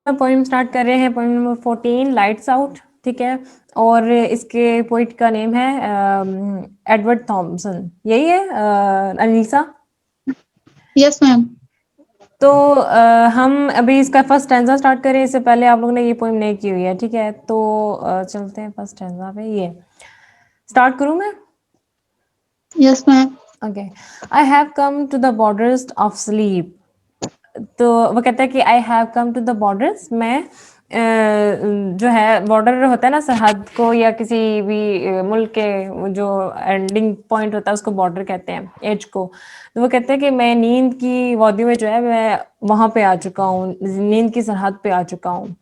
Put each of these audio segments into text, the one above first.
Poem start कर रहे हैं पोइम नंबर 14 लाइट्स आउट। ठीक है, और इसके पोइट का नेम है एडवर्ड थॉमसन। यही है अनीसा। Yes ma'am. तो हम अभी इसका फर्स्ट स्टैंजा स्टार्ट करें, इससे पहले आप लोगों ने ये पोइम नहीं की हुई है। ठीक है, तो चलते हैं फर्स्ट स्टैंजा पे। ये स्टार्ट करूं मैं? Yes ma'am. Okay. I have come to the borders of sleep. तो वो कहता है कि I have come to the borders. मैं जो है बॉर्डर होता है ना, सरहद को या किसी भी मुल्क के जो एंडिंग पॉइंट होता है उसको बॉर्डर कहते हैं, एज को। तो वो कहते हैं कि मैं नींद की वादियों में जो है मैं वहाँ पे आ चुका हूँ, नींद की सरहद पे आ चुका हूँ।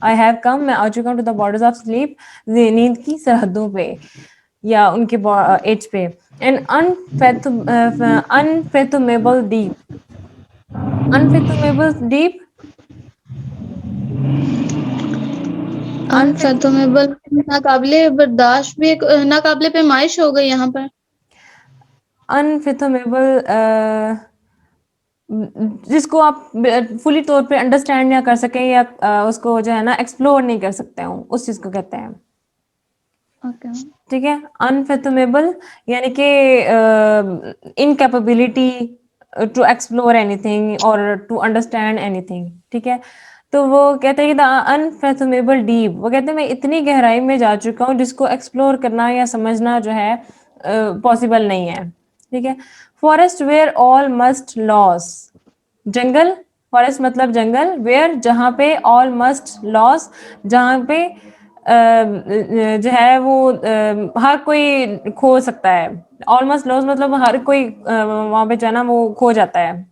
आई हैव कम, मैं आ चुका हूँ to the borders of sleep, नींद की सरहदों पे या उनके एज पे। An unfathomable deep. Unfathomable deep. Unfath unfathomable, नाकाबिले बर्दाश्त भी एक नाकाबिले पैमाइश हो गई यहाँ पर। अनफेथमेबल जिसको आप फुली तौर पे अंडरस्टैंड ना कर सकें या उसको जो है ना एक्सप्लोर नहीं कर सकते हो, उस चीज़ को कहते हैं। Okay ma'am. ठीक है, अनफेथमेबल यानी कि इनकैपेबिलिटी टू एक्सप्लोर एनीथिंग और टू अंडरस्टैंड एनीथिंग। ठीक है, तो वो कहते हैं कि द अनफेथमेबल डीप, वो कहते हैं मैं इतनी गहराई में जा चुका हूँ जिसको एक्सप्लोर करना या समझना जो है पॉसिबल नहीं है। ठीक है, forest where all must lose. जंगल, फॉरेस्ट मतलब जंगल, वेयर जहाँ पे, ऑल मस्ट लॉस जहाँ पे जो है वो हर कोई खो सकता है। ऑलमोस्ट लॉस मतलब हर कोई वहाँ पे जो है ना वो खो जाता है।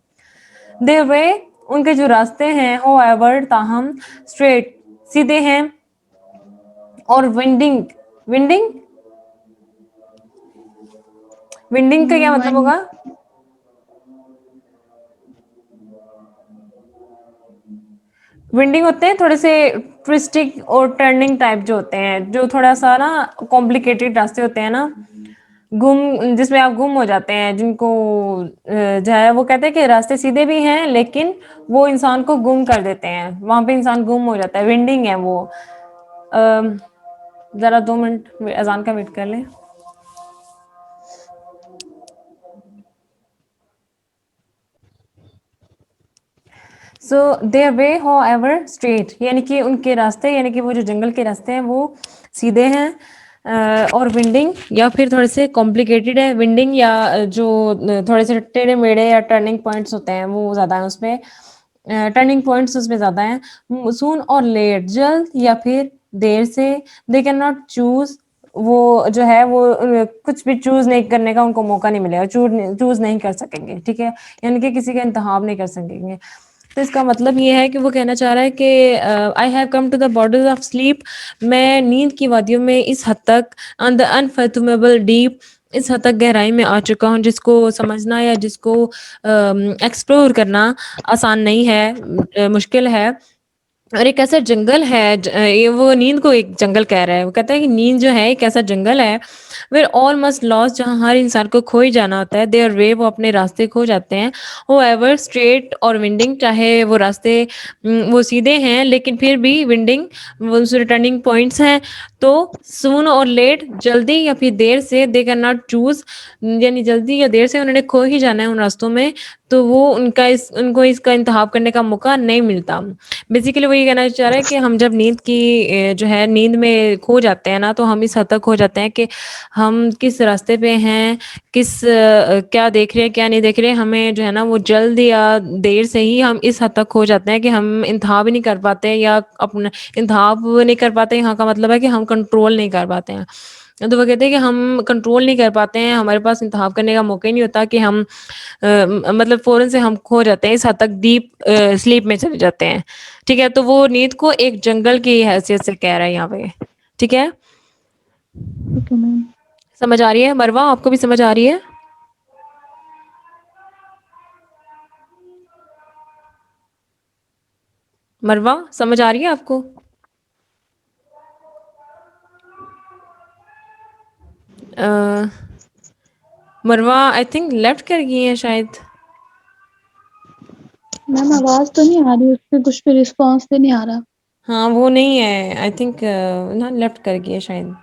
दे वे, उनके जो रास्ते हैं, हो एवर ताहम, स्ट्रेट सीधे हैं, और विंडिंग। विंडिंग, विंडिंग का क्या मतलब वाइन होगा? विंडिंग होते हैं थोड़े से ट्विस्टिंग और टर्निंग टाइप जो होते हैं, जो थोड़ा सा ना कॉम्प्लिकेटेड रास्ते होते हैं ना, गुम, जिसमें आप गुम हो जाते हैं, जिनको जो है वो कहते हैं कि रास्ते सीधे भी हैं लेकिन वो इंसान को गुम कर देते हैं, वहां पे इंसान गुम हो जाता है, विंडिंग है वो। जरा 2 मिनट अजान का वेट कर लें। सो देयर वे हो एवर स्ट्रेट, यानी कि उनके रास्ते, यानी कि वो जो जंगल के रास्ते हैं वो सीधे हैं, और विंडिंग या फिर थोड़े से कॉम्प्लिकेटेड है। विंडिंग या जो थोड़े से टेढ़े मेढ़े या टर्निंग पॉइंट्स होते हैं वो ज़्यादा हैं उसमें, टर्निंग पॉइंट्स उसमें ज़्यादा हैं। सून और लेट, जल्द या फिर देर से। दे कैन नॉट चूज, वो जो है वो कुछ भी चूज नहीं करने का उनको मौका नहीं मिलेगा, चूज नहीं कर सकेंगे। ठीक है, यानी कि किसी का इंतखाब नहीं कर सकेंगे। तो इसका मतलब ये है कि वो कहना चाह रहा है कि I have come to the borders of sleep, मैं नींद की वादियों में इस हद तक, ऑन द अनफेथमेबल डीप, इस हद तक गहराई में आ चुका हूँ जिसको समझना या जिसको एक्सप्लोर करना आसान नहीं है, मुश्किल है। और एक ऐसा जंगल है ये वो नींद को एक जंगल कह रहा है। वो कहता है कि नींद जो है एक ऐसा जंगल है, वेयर ऑल मस्ट लॉस, जहाँ हर इंसान को खो ही जाना होता है। देयर वे, वो अपने रास्ते खो जाते हैं। हो एवर स्ट्रेट और विंडिंग, चाहे वो रास्ते वो सीधे हैं लेकिन फिर भी विंडिंग, वो उसमें टर्निंग पॉइंट्स हैं। तो सून और लेट, जल्दी या फिर देर से, दे कैन नॉट चूज, यानी जल्दी या देर से उन्होंने खो ही जाना है उन रास्तों में। तो वो उनको इसका इंतखाब करने का मौका नहीं मिलता। बेसिकली वो ये कहना चाह रहा है कि हम जब नींद की जो है नींद में खो जाते हैं ना, तो हम इस हद तक खो जाते हैं कि हम किस रास्ते पे हैं, क्या देख रहे हैं क्या नहीं देख रहे हैं, हमें जो है ना वो जल्द या देर से ही हम इस हद तक खो जाते हैं कि हम इंतखाब ही नहीं कर पाते, या अपना इंतखाब नहीं कर पाते, यहाँ का मतलब है कि हम कंट्रोल नहीं कर पाते हैं। तो वो कहते हैं कि हम कंट्रोल नहीं कर पाते हैं, हमारे पास इंतखाब करने का मौका ही नहीं होता कि हम मतलब फ़ौरन से हम खो जाते हैं, इस हद तक डीप स्लीप में चले जाते हैं। ठीक है, तो वो नींद को एक जंगल की हैसियत से कह रहा है यहाँ पे। ठीक है, ओके मैम। समझ आ रही है मरवा? आपको भी समझ आ रही है? मरवा, समझ आ रही है आपको? अ, मरवा आई थिंक लेफ्ट कर गई है शायद। मैम आवाज तो नहीं आ रही, उसपे कुछ भी रिस्पॉन्स भी नहीं आ रहा। हाँ, वो नहीं है, आई थिंक ना लेफ्ट कर गई है शायद।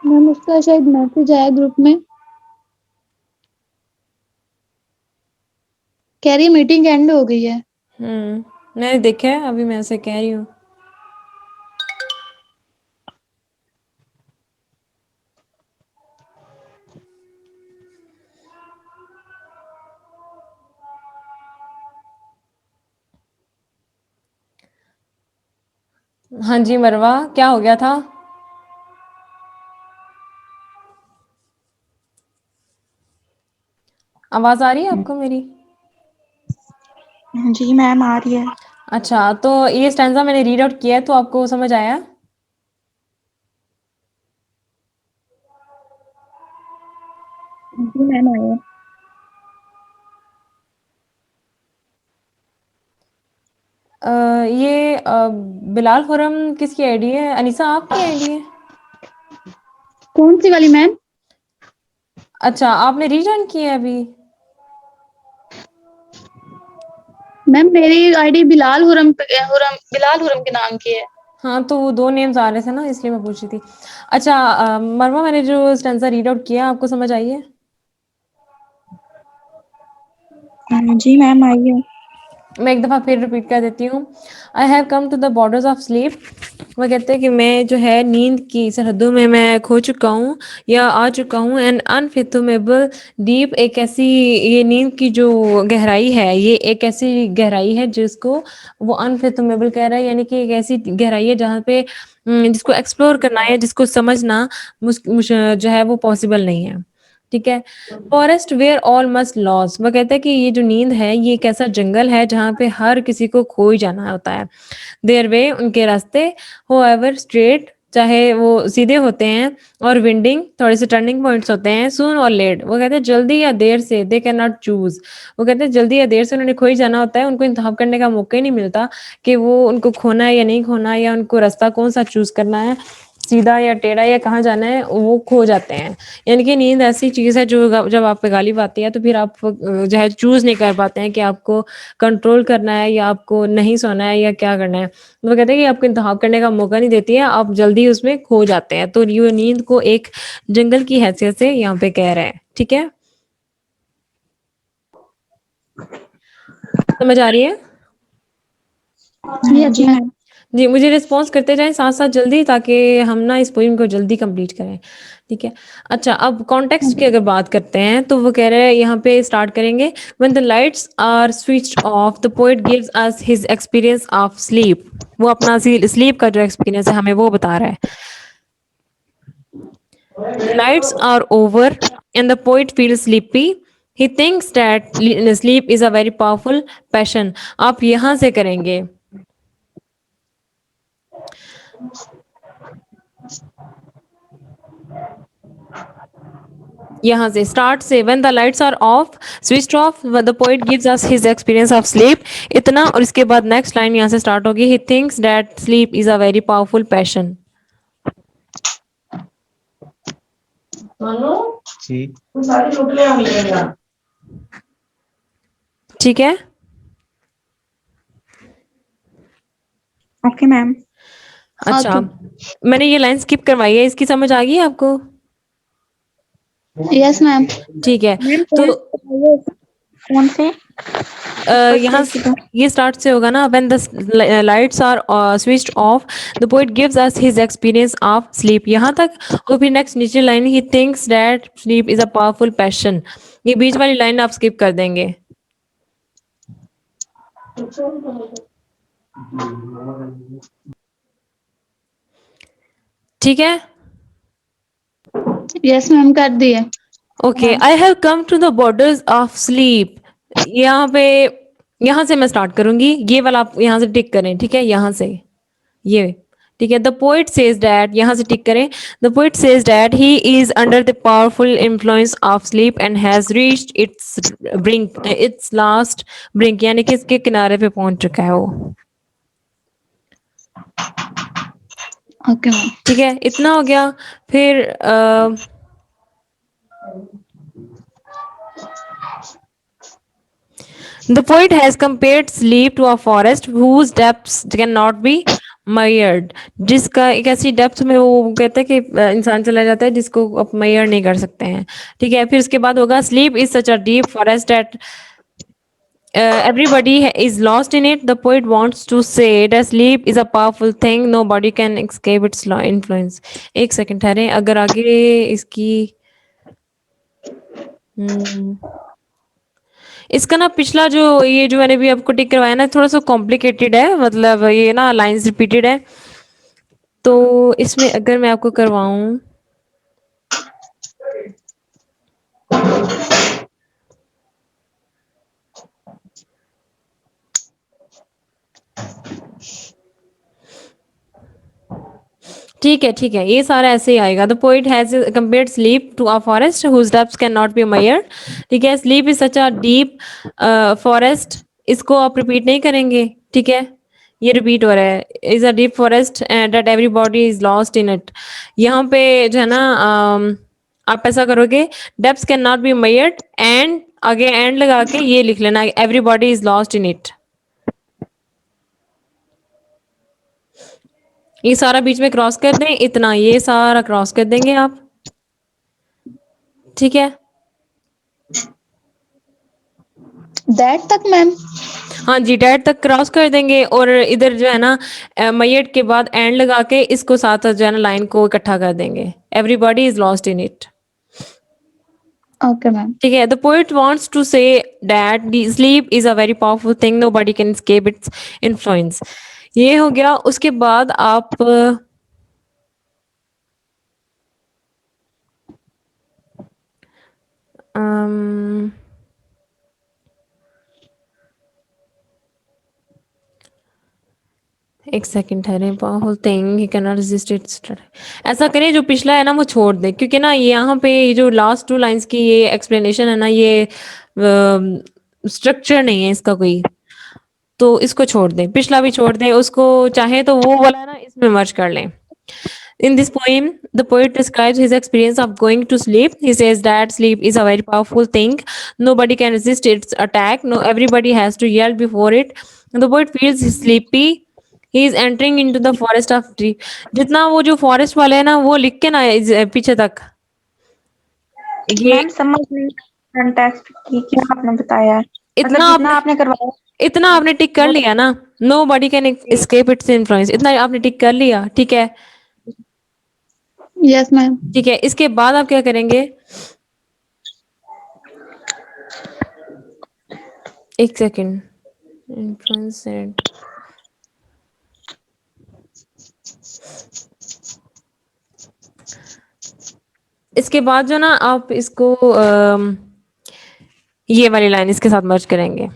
मैम उसका शायद मैसेज आया ग्रुप में, कह रही मीटिंग एंड हो गई है। मैंने देखा है, अभी मैं ऐसे कह रही हूँ। हाँ जी मरवा, क्या हो गया था? आवाज आ रही है आपको मेरी? जी मैम आ रही है। अच्छा, तो ये स्टैंजा मैंने रीड आउट किया है, तो आपको समझ आया? जी मैम आया। ये बिलाल खुरम किसकी आईडी है? अनीसा आपकी आईडी है? कौन सी वाली मैम? अच्छा, आपने रीजॉइन किया है अभी? मैम मेरी आईडी बिलाल हुरम बिलाल हुरम के नाम की है। हाँ, तो वो 2 नेम्स आ रहे थे ना, इसलिए मैं पूछ रही थी। अच्छा मरवा, मैंने जो स्टैंजा रीड आउट किया आपको समझ आई है? जी मैम आई है। मैं एक दफ़ा फिर रिपीट कर देती हूँ। I have come to the borders of sleep. वो कहते हैं कि मैं जो है नींद की सरहदों में मैं खो चुका हूँ या आ चुका हूँ। एंड अनफिथमेबल डीप, एक ऐसी, ये नींद की जो गहराई है, ये एक ऐसी गहराई है जिसको वो अनफिथमेबल कह रहा है, यानी कि एक ऐसी गहराई है जहाँ पे जिसको एक्सप्लोर करना है, जिसको समझना जो है वो पॉसिबल नहीं है। ठीक है। Forest where all must lose, वो कहता है कि ये जो नींद है ये एक ऐसा जंगल है जहाँ पे हर किसी को खो ही जाना होता है। देयर वे, उनके रास्ते, होएवर स्ट्रेट, चाहे वो सीधे होते हैं, और विंडिंग, थोड़े से टर्निंग पॉइंट्स होते हैं, सून और लेट, वो कहते हैं जल्दी या देर से, दे कैन नॉट चूज, वो कहते हैं जल्दी या देर से उन्होंने खो ही जाना होता है, उनको इंतखाब करने का मौका ही नहीं मिलता कि वो उनको खोना है या नहीं खोना है, या उनको रास्ता कौन सा चूज करना है, सीधा या टेढ़ा या कहाँ जाना है, वो खो जाते हैं। यानी कि नींद ऐसी चीज़ है जो जब आप पे गालिब आती है तो फिर आप जो है चूज़ नहीं कर पाते हैं कि आपको कंट्रोल करना है या आपको नहीं सोना है या क्या करना है। तो वो कहते हैं कि आपको इंतखाब करने का मौका नहीं देती है, आप जल्दी उसमें खो जाते हैं। तो ये नींद को एक जंगल की हैसियत से यहाँ पे कह रहे हैं। ठीक है? समझ आ रही है? यस जी मैम। मैम। जी, मुझे रिस्पॉन्स करते जाएँ साथ-साथ जल्दी, ताकि हम ना इस पोएम को जल्दी कंप्लीट करें। ठीक है? अच्छा, अब कॉन्टेक्स्ट की अगर बात करते हैं तो वो कह रहे हैं, यहाँ पे स्टार्ट करेंगे, when the lights are switched off the poet gives us his experience of sleep. वो अपना स्लीप का जो एक्सपीरियंस है हमें वो बता रहा है। The lights are over and the poet feels sleepy. He thinks that sleep is a very powerful passion. आप यहाँ से करेंगे, यहाँ से स्टार्ट से, when the lights are off, switched off, the poet gives us his experience of sleep, इतना, और इसके बाद नेक्स्ट लाइन यहाँ से स्टार्ट होगी, he thinks that sleep is a very powerful passion. ठीक है? Okay ma'am. हाँ अच्छा, तो मैंने ये लाइन स्किप करवाई है, इसकी समझ आ गई आपको? Yes ma'am. ठीक है। मैम तो फोन से ऊपर से यहाँ किधर? ये स्टार्ट से होगा ना, when the lights are switched off, the poet gives us his experience of sleep, यहाँ तक। और फिर नेक्स्ट नीचे line, he thinks that sleep is a powerful passion, ये बीच वाली लाइन आप स्किप कर देंगे। ठीक है? यस मैम कर दिए। Okay, I have come to the borders of sleep, यहाँ पे, यहाँ से मैं स्टार्ट करूंगी, ये वाला आप यहाँ से टिक करें। ठीक है? यहाँ से ये, ठीक है। द पोइट सेज डैट, यहाँ से टिक करें। The poet says that he is under the powerful influence of sleep and has reached its brink, its last brink, यानी कि इसके किनारे पे पहुंच चुका है वो। Okay ma'am. ठीक है, इतना हो गया। फिर the poet has compared sleep to a forest whose depths cannot be measured। जिसका एक ऐसी डेप्थ में वो कहता है कि इंसान चला जाता है जिसको आप मेजर नहीं कर सकते हैं। ठीक है, फिर उसके बाद होगा sleep is such a deep forest that everybody is lost in it। The poet wants to say that sleep is a powerful thing, nobody can escape its influence। एक सेकंड ठहरे, अगर आगे इसकी इसका ना पिछला जो ये जो मैंने भी आपको टिक करवाया ना थोड़ा सा कॉम्प्लिकेटेड है, मतलब ये ना लाइंस रिपीटेड है, तो इसमें अगर मैं आपको करवाऊं ठीक है, ये सारा ऐसे ही आएगा। The poet has compared sleep to a forest whose depths can not be measured. ठीक है, sleep is such a deep forest, इसको आप रिपीट नहीं करेंगे। ठीक है, ये रिपीट हो रहा है, is a deep forest and that everybody is lost in it. यहाँ पे जो है ना आप ऐसा करोगे, depths can not be measured and आगे एंड लगा के ये लिख लेना, everybody is lost in it. ये सारा बीच में क्रॉस कर दें, इतना ये सारा क्रॉस कर देंगे आप। ठीक है, दैट तक मैम? हाँ जी, डैट तक क्रॉस कर देंगे और इधर जो है ना मैयट के बाद एंड लगा के इसको साथ जो है ना लाइन को इकट्ठा कर देंगे, everybody is lost in it. Okay ma'am. ठीक है, the poet wants to say that the sleep is a very powerful thing, nobody can escape its influence. ये हो गया। उसके बाद आप अम, एक सेकंड ठहरे, powerful thing he can not resist it's. ऐसा करें जो पिछला है ना वो छोड़ दें, क्योंकि ना यहाँ पे ये जो लास्ट टू लाइंस की ये एक्सप्लेनेशन है ना, ये स्ट्रक्चर नहीं है इसका कोई, तो इसको छोड़ दें, पिछला भी छोड़ दें, उसको चाहे तो वो वाला ना इसमें मर्ज कर लें। In this poem, the poet describes his experience of going to sleep. He says that sleep is a very powerful thing. Nobody can resist its attack. No, everybody has to yell before it. The poet feels sleepy. He is entering into the forest of dream। जितना वो जो forest वाले हैं ना वो लिख के ना पीछे तक ये मैम समझ नहीं कंटेक्स्ट की क्या आपने बताया है, मतलब इतना जितना आपने आपने करवाया इतना आपने टिक कर वो लिया ना, nobody can escape its influence, इतना आपने टिक कर लिया। ठीक है, यस मैम। ठीक है, इसके बाद आप क्या करेंगे, एक सेकेंड, इन्फ्लुएंस इसके बाद जो ना आप इसको ये वाली लाइन इसके साथ मर्ज करेंगे।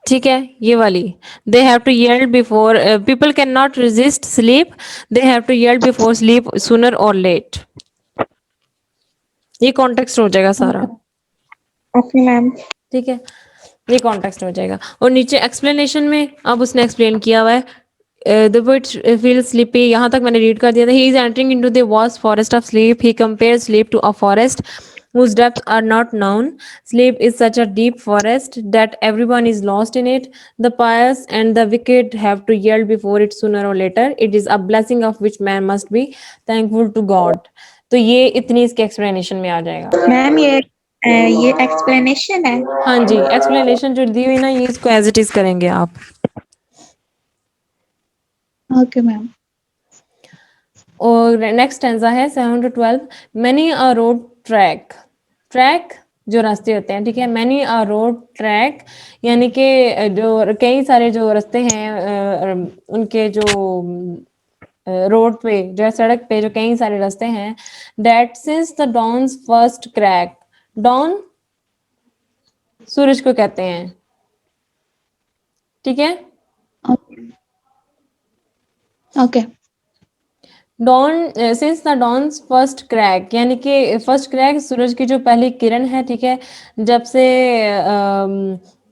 ठीक है, ये वाली, they have to yell before people can not resist sleep, they have to yell before sleep sooner or late. ये कॉन्टेक्स्ट हो जाएगा सारा। Okay ma'am. ठीक है, ये कॉन्टेक्स्ट हो जाएगा। और नीचे एक्सप्लेनेशन में अब उसने एक्सप्लेन किया हुआ है, द बर्ड फील स्लीपी, यहाँ तक मैंने रीड कर दिया था। He is entering into the vast forest of sleep, he compares sleep to a forest whose depths are not known। Sleep is such a deep forest that everyone is lost in it। The pious and the wicked have to yield before it sooner or later। It is a blessing of which man must be thankful to God। तो ये इतनी इसके explanation में आ जाएगा। Ma'am ये explanation है। हाँ जी, explanation जो दी हुई ना ये इसको एज इट इज करेंगे आप। Okay ma'am. और नेक्स्ट स्टैंजा है 7 to 12। Many a road track, track जो रास्ते होते हैं, ठीक है, मैनी अ रोड ट्रैक यानी कि जो कई सारे जो रास्ते हैं उनके जो रोड पे जो है सड़क पे जो कई सारे रास्ते हैं। That since the dawn's first crack, dawn सूरज को कहते हैं। ठीक है, okay. Dawn since the dawn's first crack यानी कि फर्स्ट क्रैक सूरज की जो पहली किरण है, ठीक है, जब से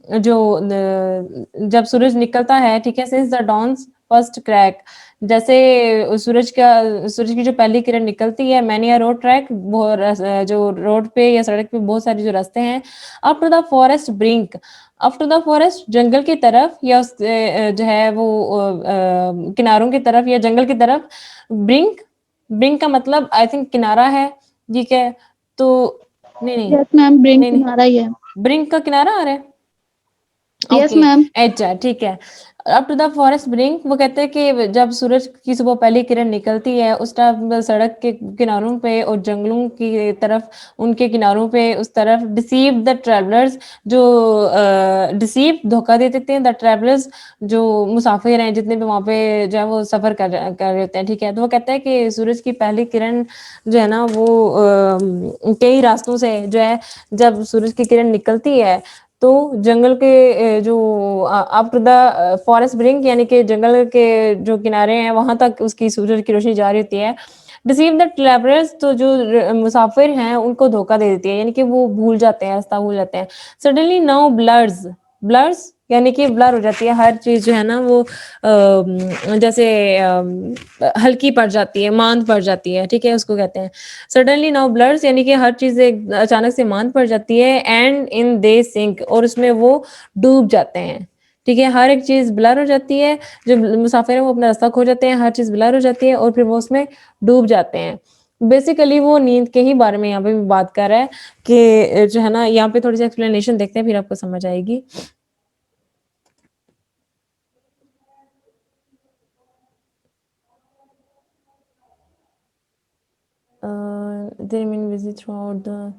जो जब सूरज निकलता है, ठीक है, since the dawn's first crack, जैसे सूरज की जो पहली किरण निकलती है, मैनी अ रोड ट्रैक, जो रोड पे या सड़क पे बहुत सारे जो रास्ते हैं, up to the forest brink, up to the forest जंगल की तरफ, या उस जो है वो किनारों की तरफ या जंगल की तरफ, ब्रिंक, ब्रिंक का मतलब आई थिंक किनारा है, ठीक है, तो नहीं नहीं यस मैम, ब्रिंक नहीं नहीं, किनारा ही है। ब्रिंक का किनारा आ रहा है, यस ओके, मैम। अच्छा ठीक है, up to the forest brink, वो कहते हैं कि जब सूरज की सुबह पहली किरण निकलती है, उस टाइम सड़क के किनारों पे और जंगलों की तरफ, उनके किनारों पे उस तरफ, डिसीव द ट्रैवलर्स, जो डिसीव धोखा दे देते हैं, द ट्रैवलर्स जो मुसाफिर हैं, जितने भी वहाँ पे जो है वो सफर कर रहे होते हैं, ठीक है, तो वो कहता है कि सूरज की पहली किरण जो है ना वो कई रास्तों से जो है, जब सूरज की किरण निकलती है, तो जंगल के जो up to the forest brink, यानी कि जंगल के जो किनारे हैं, वहां तक उसकी सूरज की रोशनी जा रही होती है, डिसीव द ट्रैवलर्स, तो जो मुसाफिर हैं उनको धोखा दे देती है, यानी कि वो भूल जाते हैं, रास्ता भूल जाते हैं, सडनली नाउ ब्लर्स, ब्लर्स यानी कि ब्लर हो जाती है हर चीज जो है ना वो जैसे हल्की पड़ जाती है, मांद पड़ जाती है, ठीक है, उसको कहते हैं सडनली नाउ ब्लर्स, यानी कि हर चीज एक अचानक से मांद पड़ जाती है, एंड इन दे सिंक, और उसमें वो डूब जाते हैं, ठीक है, हर एक चीज ब्लर हो जाती है, जो मुसाफिर है वो अपना रास्ता खो जाते हैं, हर चीज ब्लर हो जाती है और फिर वो उसमें डूब जाते हैं। बेसिकली वो नींद के ही बारे में यहाँ पे भी बात कर रहा है कि जो है ना, यहाँ पे थोड़ी सी एक्सप्लेनेशन देखते हैं, फिर आपको समझ आएगी। they remain busy throughout the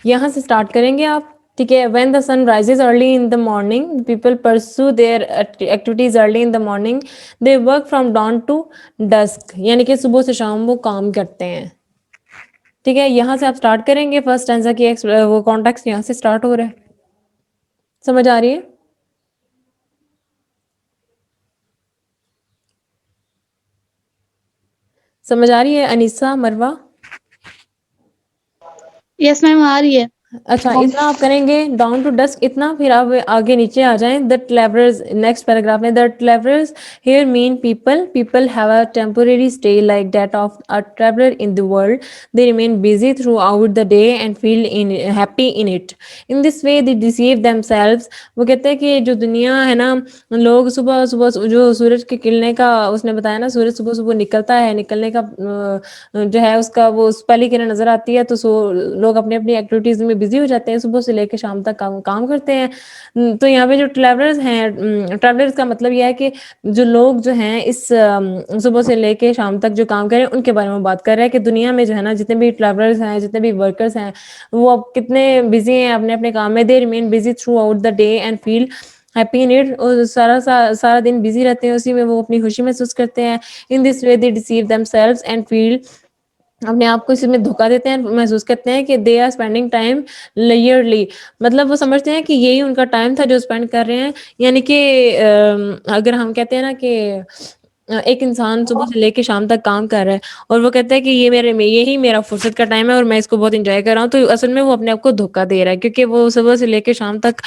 यहाँ से स्टार्ट करेंगे आप, ठीक है, when the sun rises early in the morning, people pursue their activities early in the morning, they work from dawn to dusk, यानी कि सुबह से शाम वो काम करते हैं, ठीक है, यहाँ से आप स्टार्ट करेंगे, फर्स्ट स्टैंजा की वो कॉन्टेक्स्ट यहाँ से स्टार्ट हो रहा है, समझ आ रही है? समझ आ रही है अनीसा, मरवा? यस मैम, आ रही है। अच्छा, इतना आप करेंगे, डाउन टू डस्क इतना, फिर आप आगे नीचे आ जाएं, द ट्रैवलर्स, नेक्स्ट पैराग्राफ में, the travellers here mean people, people have a temporary stay like that of a traveller in the world, they remain busy through out the day and feel in happy in it, in this way they deceive themselves, वो कहते हैं कि जो दुनिया है ना, लोग सुबह सुबह जो सूरज के खिलने का उसने बताया ना, सूरज सुबह सुबह निकलता है, निकलने का जो है उसका वो पहली किरण नजर आती है, तो लोग अपनी अपनी एक्टिविटीज में बिजी हो जाते हैं, सुबह से लेकर शाम तक काम करते हैं। तो यहाँ पे जो ट्रैवलर्स हैं, ट्रैवलर्स का मतलब यह है कि जो लोग जो हैं इस सुबह से लेके शाम तक जो काम करें उनके बारे में बात कर रहे हैं, कि दुनिया में जो है ना जितने भी ट्रैवलर्स हैं, जितने भी वर्कर्स हैं, वो अब कितने बिजी हैं अपने अपने काम में, they remain busy through out the day and feel happy in it, और सारा दिन बिजी रहते हैं, उसी में वो अपनी खुशी महसूस करते हैं। In this way they deceive themselves and feel, अपने आप को इसमें धोखा देते हैं, महसूस करते हैं कि दे आर स्पेंडिंग टाइम लेयरली, मतलब वो समझते हैं कि यही उनका टाइम था जो स्पेंड कर रहे हैं, यानी कि अगर हम कहते हैं ना कि एक इंसान सुबह से लेके शाम तक काम कर रहा है और वो कहता है कि यही मेरा फुर्सत का टाइम है और मैं इसको बहुत एंजॉय कर रहा हूँ, तो असल में वो अपने आप को धोखा दे रहा है, क्योंकि वो सुबह से लेके शाम तक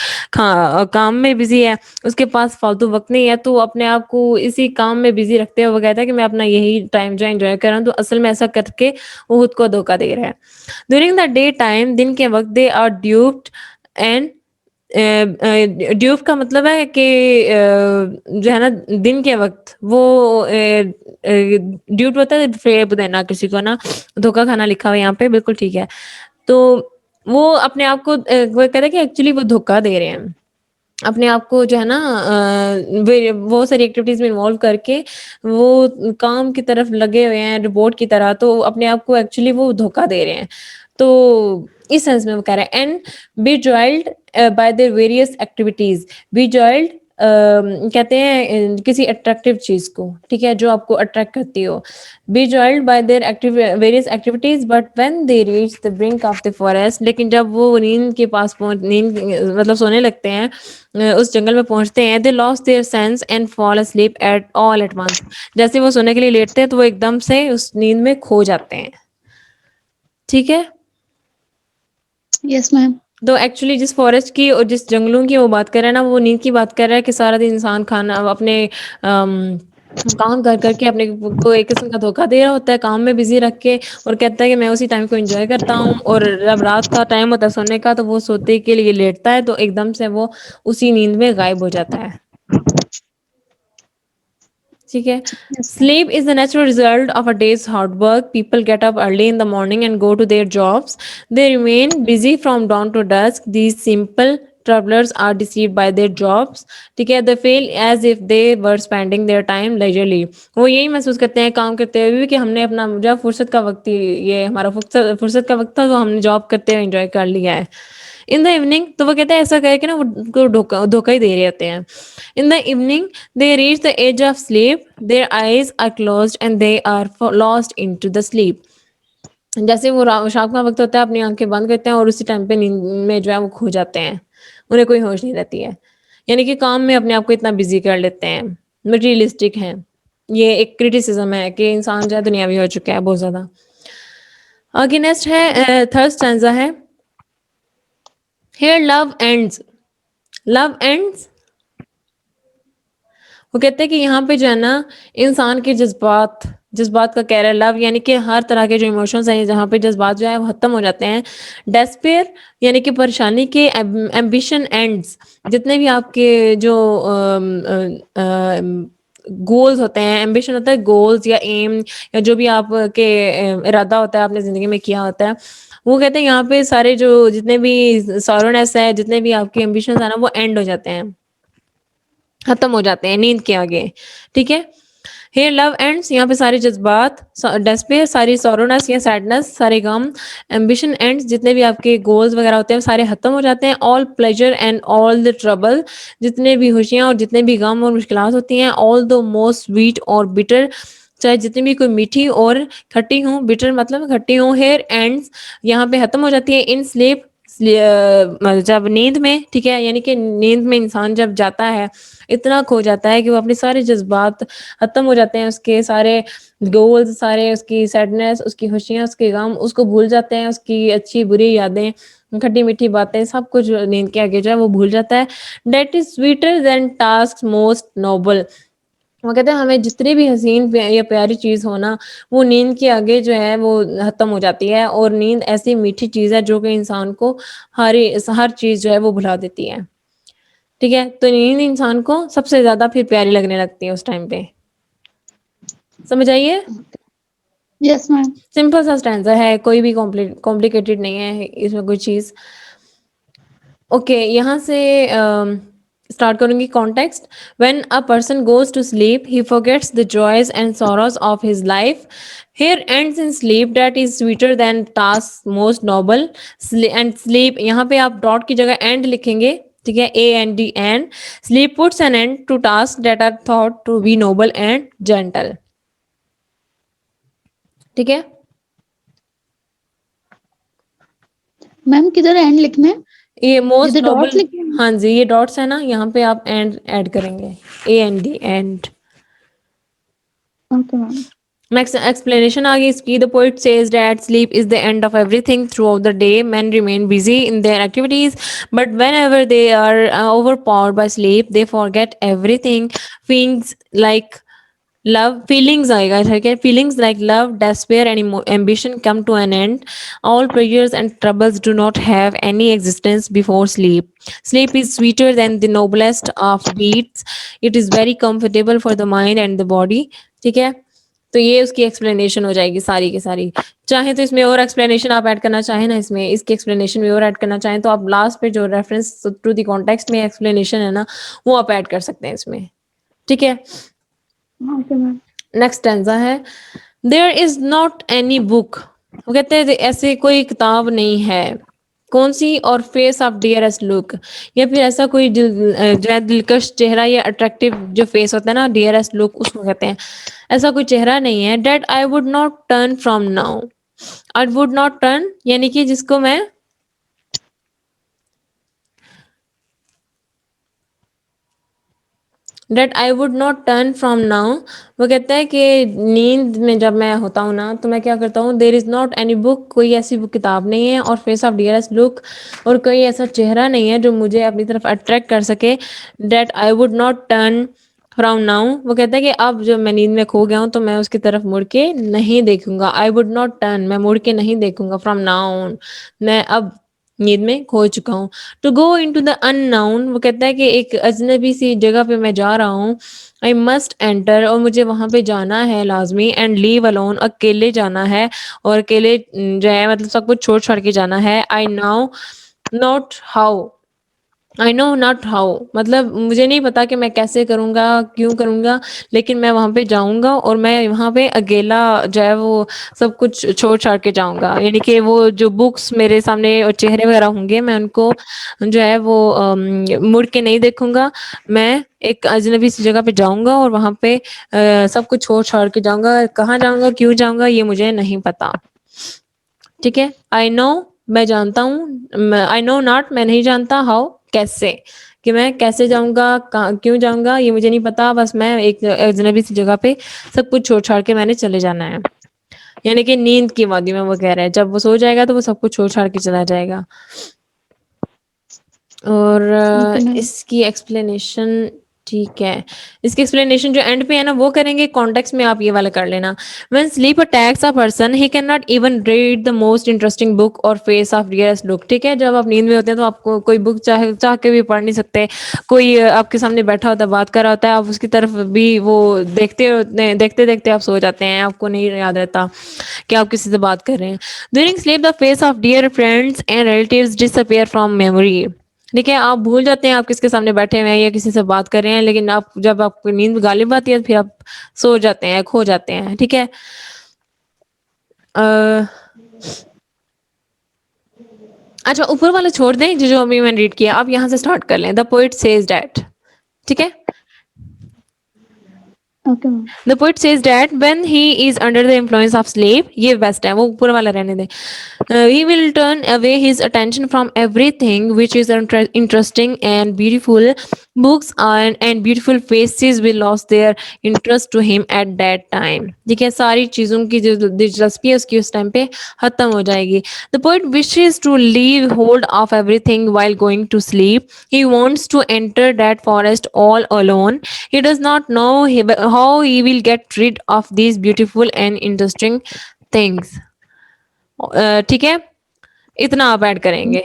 काम में बिजी है, उसके पास फालतू वक्त नहीं है, तो अपने आप को इसी काम में बिजी रखते हुए वो कहता है कि मैं अपना यही टाइम जो एंजॉय कर रहा हूँ, तो असल में ऐसा करके वो खुद को धोखा दे रहा है। ड्यूरिंग द डे टाइम, दिन के वक्त, they are duped and dupe का मतलब है कि जो है ना दिन के वक्त वो ड्यूट होता है फेब देना किसी को ना, धोखा खाना लिखा हुआ यहाँ पे, बिल्कुल ठीक है, तो वो अपने आप को वो कहते हैं कि एक्चुअली वो धोखा दे रहे हैं, अपने आप को जो है ना वो सारी एक्टिविटीज में इन्वॉल्व करके वो काम की तरफ लगे हुए हैं रिपोर्ट की तरह, तो अपने आप को एक्चुअली वो धोखा दे रहे हैं, तो इस सेंस में वो कह रहे हैं, and beguiled by their various activities, beguiled कहते हैं किसी अट्रैक्टिव चीज को, ठीक है, जो आपको अट्रैक्ट करती हो, beguiled by their various activities, but when they reach the brink of the forest, लेकिन जब वो नींद के पास पहुंच, नींद मतलब सोने लगते हैं, उस जंगल में पहुंचते हैं, they lost their sense and fall asleep at all at once, जैसे वो सोने के लिए लेटते हैं तो वो एकदम से उस नींद में खो जाते हैं, ठीक है, यस मैम। तो एक्चुअली जिस फॉरेस्ट की और जिस जंगलों की वो बात कर रहा है ना, वो नींद की बात कर रहा है कि सारा दिन इंसान खाना अपने काम कर करके अपने को एक किस्म का धोखा दे रहा होता है, काम में बिजी रख के, और कहता है कि मैं उसी टाइम को एंजॉय करता हूँ, और जब रात का टाइम होता है सोने का तो वो सोते के लिए लेटता है, तो एकदम से वो उसी नींद में गायब हो जाता है। ठीक है। Yes ma'am. Sleep is the natural result of a day's hard work. People get up early in the morning and go to their jobs. They remain busy from dawn to dusk. These simple travelers are deceived by their jobs. ठीक है। They feel as if they were spending their time leisurely. वो यही महसूस करते हैं काम करते हुए भी कि हमने अपना जब फुर्सत का वक्त ये हमारा फुर्सत का वक्त था तो हमने जॉब करते हुए एंजॉय कर लिया है। इन द इवनिंग, तो वो कहते हैं ऐसा करके ना वो उनको धोखा ही दे रहे होते हैं। In the evening they reach the edge of sleep, their eyes are closed and they are lost into the sleep. जैसे वो शाम का वक्त होता है, अपनी आंखें बंद करते हैं और उसी टाइम पे नींद में जो है वो खो जाते हैं, उन्हें कोई होश नहीं रहती है। यानी कि काम में अपने आप को इतना बिजी कर लेते हैं, मटेरियलिस्टिक हैं। ये एक क्रिटिसिज्म है कि इंसान जो है दुनियावी हो चुका है बहुत ज्यादा। आगे नेक्स्ट है थर्ड स्टैंजा है, here love ends. Love ends, वो कहते हैं कि यहाँ पे जो है ना इंसान के जज्बात, जज्बात का कह रहा है लव, यानी कि हर तरह के जो इमोशंस हैं जहाँ पे जज्बात जो है वो खत्म हो जाते हैं। डेस्पेयर, यानी कि परेशानी के। एम्बिशन एंड्स, जितने भी आपके जो गोल्स होते हैं, एम्बिशन होता है गोल्स या एम, या जो भी आपके इरादा होता है आपने जिंदगी में किया होता है, वो कहते हैं यहाँ पे सारे जो जितने भी सॉरोनेस है, जितने भी आपके एम्बिशन है ना, वो एंड हो जाते हैं, खत्म हो जाते हैं नींद के आगे। ठीक है। हेयर लव एंड्स, यहाँ पे सारे जज्बात, डेस्पेयर, सारी सॉरोनेस या सैडनेस, सारे गम। एम्बिशन एंड्स, जितने भी आपके गोल्स वगैरह होते हैं सारे खत्म हो जाते हैं। All pleasure and all the trouble, जितने भी खुशियाँ और जितने भी गम और मुश्किलात होती हैं। ऑल द मोस्ट स्वीट और बिटर, चाहे जितनी भी कोई मीठी और खट्टी हूँ, बिटर मतलब खट्टी हूँ। हेयर एंड्स, यहाँ पे खत्म हो जाती है इन स्लीप, जब नींद में। ठीक है। यानी कि नींद में इंसान जब जाता है इतना खो जाता है कि वो अपने सारे जज्बात खत्म हो जाते हैं, उसके सारे गोल्स, सारे उसकी सैडनेस, उसकी खुशियाँ, उसके गम, उसको भूल जाते हैं, उसकी अच्छी बुरी यादें, खट्टी मीठी बातें, सब कुछ नींद के आगे जो है वो भूल जाता है। That is sweeter than task most noble, वो कहते हैं हमें जितनी भी हसीन या प्यारी चीज हो ना, वो नींद के आगे जो है वो खत्म हो जाती है। और नींद ऐसी मीठी चीज है जो कि इंसान को हर चीज जो है वो भुला देती है। ठीक है। तो नींद इंसान को सबसे ज्यादा फिर प्यारी लगने लगती है उस टाइम पे। समझ आइए। Yes ma'am. सिंपल सा स्टैंजा है, कोई भी कॉम्प्लिकेटेड नहीं है इसमें कोई चीज। ओके, यहाँ से स्टार्ट करूंगी context. When a person goes to sleep he forgets the joys and sorrows of his life. Here ends in sleep that is sweeter than task most noble. And sleep, यहाँ पे आप dot की जगह and लिखेंगे। ठीक है। A N D end. Sleep puts an end to task that are thought to be noble and gentle. ठीक है। मैम किधर एंड लिखना है? ये मोस्ट जिधर डॉट्स नोबल, लिखे हैं? हाँ जी, ये डॉट्स है ना, यहाँ पे आप एंड ऐड करेंगे, A N D end. Okay ma'am. Next explanation आगे इसकी, the poet says that sleep is the end of everything. Throughout the day men remain busy in their activities, but whenever they are overpowered by sleep they forget everything. Feelings like feelings आएगा, ठीक है, feelings like love, despair and ambition come to an end. All pressures and troubles do not have any existence before sleep. Sleep is sweeter than the noblest of beats. It is very comfortable for the mind and the body. ठीक है। तो ये उसकी explanation हो जाएगी सारी की सारी। चाहे तो इसमें और एक्सप्लेनेशन आप ऐड करना चाहें ना, इसमें इसकी एक्सप्लेनेशन में और ऐड करना चाहें तो आप लास्ट पे जो रेफरेंस टू द कॉन्टेक्स्ट में एक्सप्लेनेशन है ना, वो आप ऐड कर सकते हैं इसमें। ठीक है। Okay ma'am. नेक्स्ट स्टैंजा है, there is not any book. वो कहते हैं ऐसे कोई किताब नहीं है। कौन सी? और फेस ऑफ डियरेस्ट लुक, या फिर ऐसा कोई जो है दिलकश चेहरा या अट्रैक्टिव जो फेस होता है ना, डियरेस्ट लुक उसको कहते हैं। ऐसा कोई चेहरा नहीं है। That I would not turn from now. I would not turn यानी कि जिसको मैं that I would not turn from now. वो कहता है कि नींद में जब मैं होता हूँ ना तो मैं क्या करता हूँ, there is not any book, कोई ऐसी बुक किताब नहीं है, और फेस ऑफ डियरेस्ट लुक, और कोई ऐसा चेहरा नहीं है जो मुझे अपनी तरफ अट्रैक्ट कर सके, that I would not turn from now. वो कहता है कि अब जब मैं नींद में खो गया हूँ तो मैं उसकी तरफ मुड़ के नहीं देखूंगा। आई वुड नॉट टर्न, मैं मुड़ के नहीं देखूंगा, फ्रॉम नाउ, मैं अब नींद में खो चुका हूँ। To go into the unknown, वो कहता है कि एक अजनबी सी जगह पे मैं जा रहा हूँ। आई मस्ट एंटर, और मुझे वहां पे जाना है लाजमी, एंड लीव अलोन, अकेले जाना है, और अकेले जो है मतलब सब कुछ छोड़ छाड़ के जाना है। I now not how, I know not how, मतलब मुझे नहीं पता कि मैं कैसे करूँगा, क्यों करूँगा, लेकिन मैं वहाँ पे जाऊँगा और मैं वहाँ पे अकेला जो है वो सब कुछ छोड़ छाड़ के जाऊँगा। यानी कि वो जो बुक्स मेरे सामने और चेहरे वगैरह होंगे, मैं उनको जो है वो मुड़ के नहीं देखूँगा। मैं एक अजनबी सी जगह पे जाऊँगा और वहाँ पे सब कुछ छोड़ छाड़ के जाऊँगा। कहाँ जाऊँगा, क्यों जाऊँगा, ये मुझे नहीं पता। ठीक है। आई नो, मैं जानता हूँ। आई नो नॉट, मैं नहीं जानता। हाउ, कैसे, कि मैं कैसे जाऊंगा, क्यों जाऊंगा, ये मुझे नहीं पता। बस मैं एक अजनबी सी जगह पे सब कुछ छोड़ छाड़ के मैंने चले जाना है। यानी कि नींद की वादी में वो कह रहा है जब वो सो जाएगा तो वो सब कुछ छोड़ छाड़ के चला जाएगा। और ओके मैम। इसकी एक्सप्लेनेशन, ठीक है, इसकी एक्सप्लेनेशन जो एंड पे है ना वो करेंगे। कॉन्टेक्स्ट में आप ये वाला कर लेना। When sleep attacks a person he can not even read the most interesting book और फेस ऑफ डियरेस्ट लुक। ठीक है, जब आप नींद में होते हैं तो आपको कोई बुक चाहे चाह के भी पढ़ नहीं सकते। कोई आपके सामने बैठा होता है, बात कर रहा होता है, आप उसकी तरफ भी वो देखते देखते आप सो जाते हैं, आपको नहीं याद रहता कि आप किसी से बात कर रहे हैं। During sleep the face of dear friends and relatives disappear from memory. ठीक है, आप भूल जाते हैं आप किसके सामने बैठे हुए हैं या किसी से बात कर रहे हैं, लेकिन आप जब आपको नींद गालिब आती है फिर आप सो जाते हैं, खो जाते हैं। ठीक है। अ, अच्छा, ऊपर वाला छोड़ दें जो जो अभी मैंने रीड किया, आप यहाँ से स्टार्ट कर लें। The poet says that. ठीक है। Okay ma'am. The poet says that when he is under the influence of sleep, ये बेस्ट है, वो ऊपर वाला रहने दें। He will turn away his attention from everything which is interesting and beautiful. Books and beautiful faces will lose their interest to him at that time. ठीक है, सारी चीज़ों की जो दिलचस्पी है उसकी उस टाइम पे खत्म हो जाएगी। The poet wishes to leave hold of everything while going to sleep. He wants to enter that forest all alone. He does not know how he will get rid of these beautiful and interesting things. ठीक है, इतना आप add करेंगे।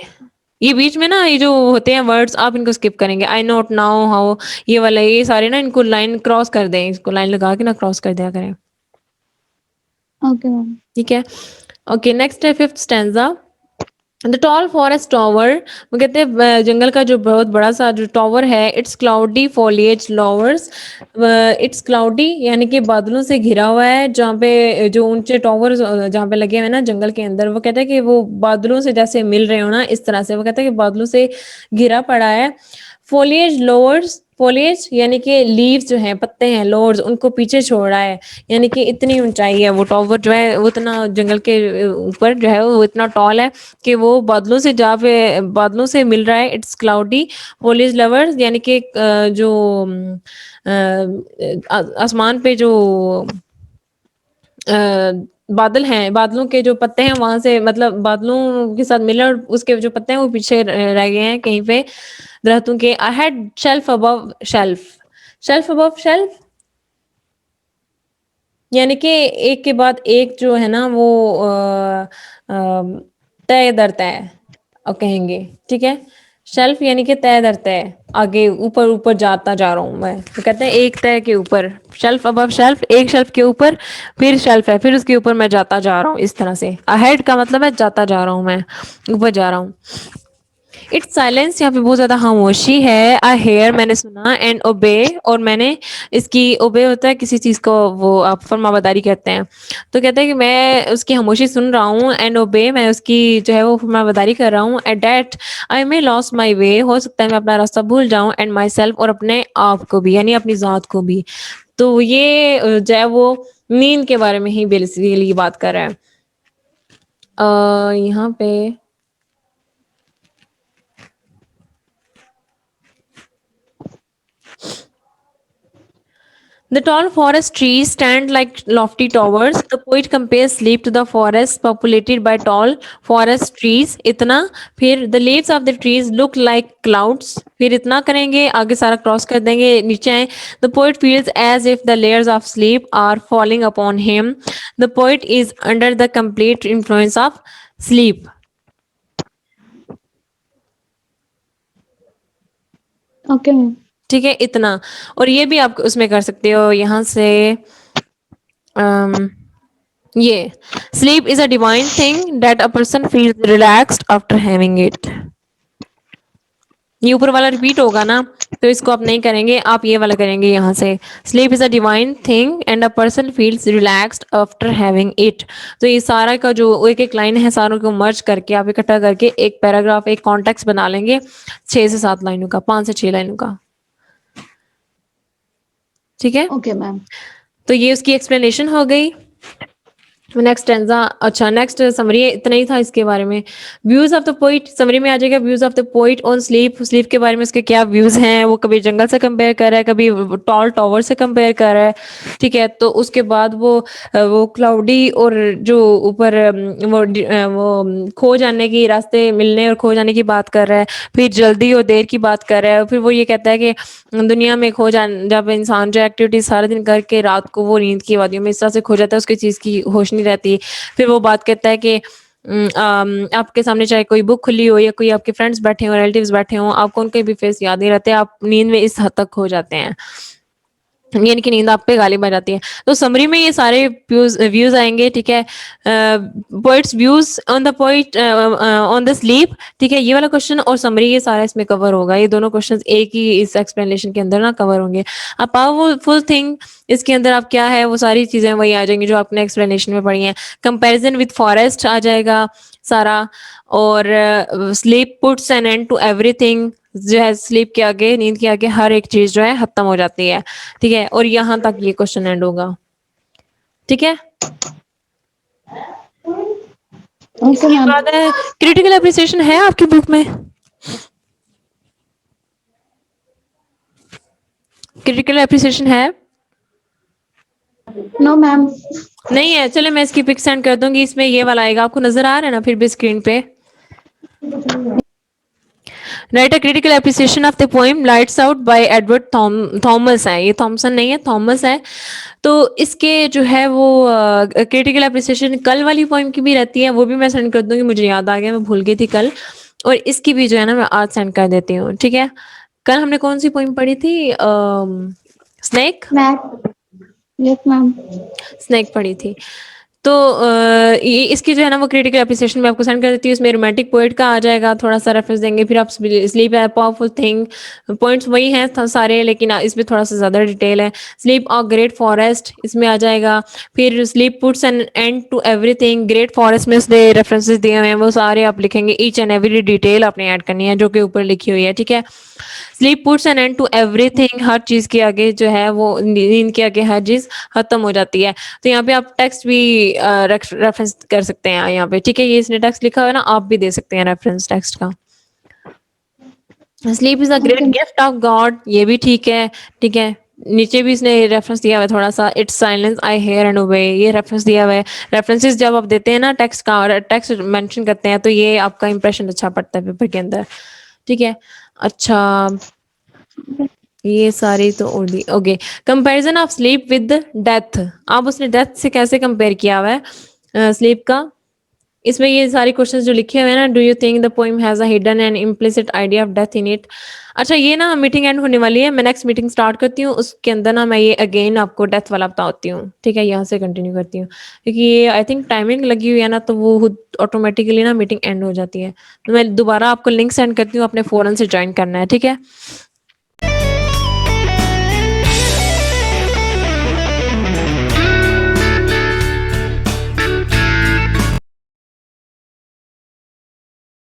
ये बीच में ना ये जो होते हैं वर्ड्स आप इनको स्किप करेंगे। आई नॉट नाउ हाउ, ये वाला, ये सारे ना इनको लाइन क्रॉस कर दें, इसको लाइन लगा के ना क्रॉस कर दिया करें। Okay ma'am. ठीक है। ओके, नेक्स्ट है fifth stanza. The tall forest tower, वो कहते हैं जंगल का जो बहुत बड़ा सा जो टॉवर है, it's cloudy foliage lowers. It's cloudy यानी कि बादलों से घिरा हुआ है। जहाँ पे जो ऊंचे टॉवर जहाँ पे लगे हुए हैं ना जंगल के अंदर, वो कहता है कि वो बादलों से जैसे मिल रहे हो ना, इस तरह से वो कहता है कि बादलों से घिरा पड़ा है। फोलिएज लोअर्स, फोलिएज यानी कि लीव्स जो हैं, पत्ते हैं, लोअर्स उनको पीछे छोड़ रहा है। यानी कि इतनी ऊंचाई है वो टॉवर जो है, वो इतना जंगल के ऊपर जो है वो इतना टॉल है कि वो बादलों से जहाँ पे बादलों से मिल रहा है। इट्स क्लाउडी फॉलिएज लवर्स यानी कि जो आसमान पे जो बादल हैं, बादलों के जो पत्ते हैं वहां से, मतलब बादलों के साथ मिले और उसके जो पत्ते हैं वो पीछे रह गए हैं कहीं पे दरख्तों के। I had shelf above shelf, shelf above shelf यानी कि एक के बाद एक जो है ना वो तय दर तय अब कहेंगे। ठीक है, शेल्फ यानी कि तय दर तय, आगे ऊपर ऊपर जाता जा रहा हूँ मैं, तो कहते हैं एक तय के ऊपर, शेल्फ अबव शेल्फ, एक शेल्फ के ऊपर फिर शेल्फ है, फिर उसके ऊपर मैं जाता जा रहा हूँ, इस तरह से। अहेड का मतलब है जाता जा रहा हूँ, मैं ऊपर जा रहा हूँ। इट्स साइलेंस, यहाँ पे बहुत ज्यादा खामोशी है। आई हेयर, मैंने सुना, एंड ओबे, और मैंने, इसकी ओबे होता है किसी चीज को वो आप फरमाबरदारी कहते हैं, तो कहते हैं कि मैं उसकी खामोशी सुन रहा हूँ, एंड ओबे मैं उसकी जो है वो फरमाबरदारी कर रहा हूँ। At that I may lose my way, हो सकता है मैं अपना रास्ता भूल जाऊँ, एंड माई सेल्फ, और अपने आप को भी, यानी अपनी जात को भी। तो ये जो है वो नींद के बारे में ही बेसिकली बात कर रहा है। यहाँ पे The tall forest trees stand like lofty towers. The poet compares sleep to the forest populated by tall forest trees. इतना फिर the leaves of the trees look like clouds. फिर इतना करेंगे आगे सारा क्रॉस कर देंगे नीचे आए. The poet feels as if the layers of sleep are falling upon him. The poet is under the complete influence of sleep. Okay ma'am. ठीक है इतना. और ये भी आप उसमें कर सकते हो यहाँ से ये sleep is a divine thing that a person feels relaxed after having it. ये ऊपर वाला रिपीट होगा ना तो इसको आप नहीं करेंगे आप ये वाला करेंगे यहाँ से sleep is a divine thing and a person feels relaxed after having it. तो ये सारा का जो एक एक लाइन है सारों को मर्ज करके आप इकट्ठा करके एक पैराग्राफ एक कॉन्टेक्स्ट बना लेंगे 6 से 7 लाइनों का 5 से 6 लाइनों का. ठीक है ओके मैम। तो ये उसकी एक्सप्लेनेशन हो गई. Next stanza. अच्छा नेक्स्ट समरी इतना ही था इसके बारे में. Views of the poet summary में आ जाएगा. Views of the poet on sleep sleep के बारे में उसके क्या व्यूज हैं. वो कभी जंगल से कंपेयर कर रहा है कभी टॉल टावर से कंपेयर कर रहा है. ठीक है तो उसके बाद वो क्लाउडी और जो ऊपर वो खो जाने की रास्ते मिलने और खो जाने की बात कर रहा है. फिर जल्दी और देर की बात कर रहा है. फिर वो ये कहता है कि दुनिया में खो जान जब इंसान जो एक्टिविटी सारा दिन करके रात को वो नींद की वादियों में इस तरह से खो जाता है उसकी चीज की होश नहीं रहती. फिर वो बात कहता है कि आपके सामने चाहे कोई बुक खुली हो या कोई आपके फ्रेंड्स बैठे हो रिलेटिव्स बैठे हो आपको उनके भी फेस याद नहीं रहते. आप नींद में इस हद तक खो जाते हैं यानी कि नींद आप पे गालिब आ जाती है. तो समरी में ये सारे व्यूज आएंगे. ठीक है poets views on the poet on the sleep. ठीक है ये वाला क्वेश्चन और समरी ये सारा इसमें कवर होगा. ये दोनों क्वेश्चंस एक ही इस एक्सप्लेनेशन के अंदर ना कवर होंगे. अब पावरफुल थिंग इसके अंदर आप क्या है वो सारी चीजें वही आ जाएंगी जो आपने एक्सप्लेनेशन में पढ़ी हैं. कंपैरिजन विद फॉरेस्ट आ जाएगा सारा. और sleep puts an end to everything जो है स्लीप के आगे नींद के आगे हर एक चीज जो है खत्म हो जाती है. ठीक है और यहाँ तक ये क्वेश्चन एंड होगा. ठीक है ओके इसके मैम। बाद है क्रिटिकल एप्रिसिएशन है आपकी बुक में. क्रिटिकल एप्रिसिएशन है नो मैम। नहीं है. चले मैं इसकी पिक सेंड कर दूंगी. इसमें ये वाला आएगा आपको नजर आ रहा है ना फिर भी स्क्रीन पे. Right a critical appreciation of the poem lights out by Edward Thomas है. ये थॉमसन नहीं है थॉमस है. तो इसके जो है वो क्रिटिकल एप्रिसिएशन कल वाली पोएम की भी रहती है वो भी मैं सेंड कर दूंगी. मुझे याद आ गया मैं भूल गई थी कल. और इसकी भी जो है ना मैं आज सेंड कर देती हूँ. ठीक है कल हमने कौन सी पोएम पढ़ी थी स्नेक. Yes ma'am. स्नेक पढ़ी थी. तो ये इसकी जो है ना वो क्रिटिकल एप्रिसिएशन में आपको सेंड कर देती हूँ. इसमें रोमांटिक पोएट का आ जाएगा थोड़ा सा रेफरेंस देंगे. फिर आप स्लीप है पावरफुल थिंग पॉइंट्स वही हैं सारे लेकिन इसमें थोड़ा सा ज्यादा डिटेल है. स्लीप और ग्रेट फॉरेस्ट इसमें आ जाएगा. फिर sleep puts an end to everything great forest में उसने रेफरेंसेस दिए हुए हैं वो सारे आप लिखेंगे. ईच एंड एवरी डिटेल आपने ऐड करनी है जो कि ऊपर लिखी हुई है. ठीक है sleep puts an end to everything हर चीज के आगे जो है वो नींद के आगे हर चीज खत्म हो जाती है. तो यहाँ पे आप टेक्स्ट भी रेफरेंस कर सकते हैं यहाँ पे. ठीक है ये इसने टेक्स्ट लिखा हुआ है ना आप भी दे सकते हैं रेफरेंस टेक्स्ट का. Sleep is a great gift of God ये भी ठीक है. ठीक है नीचे भी इसने रेफरेंस दिया हुआ है थोड़ा सा. It's silence I hear and obey ये रेफरेंस दिया हुआ है. रेफरेंसेस जब आप देते हैं ना टेक्स्ट का और टेक्स्ट मेंशन करते हैं तो ये आपका इंप्रेशन अच्छा पड़ता है पेपर के अंदर. ठीक है अच्छा ये सारी तो okay. Comparison of sleep with death. आप उसने डेथ से कैसे कंपेयर किया हुआ है स्लीप का. इसमें ये सारे क्वेश्चंस जो लिखे हुए हैं ना do you think the poem has a hidden and implicit idea of death in it. अच्छा ये ना मीटिंग एंड होने वाली है. मैं नेक्स्ट मीटिंग स्टार्ट करती हूँ उसके अंदर ना मैं ये अगेन आपको डेथ वाला बताती हूँ. ठीक है यहाँ से कंटिन्यू करती हूँ क्योंकि ये आई थिंक टाइमिंग लगी हुई है ना तो वो ऑटोमेटिकली ना मीटिंग एंड हो जाती है. तो मैं दोबारा आपको लिंक सेंड करती हूँ अपने फोरम से ज्वाइन करना है. ठीक है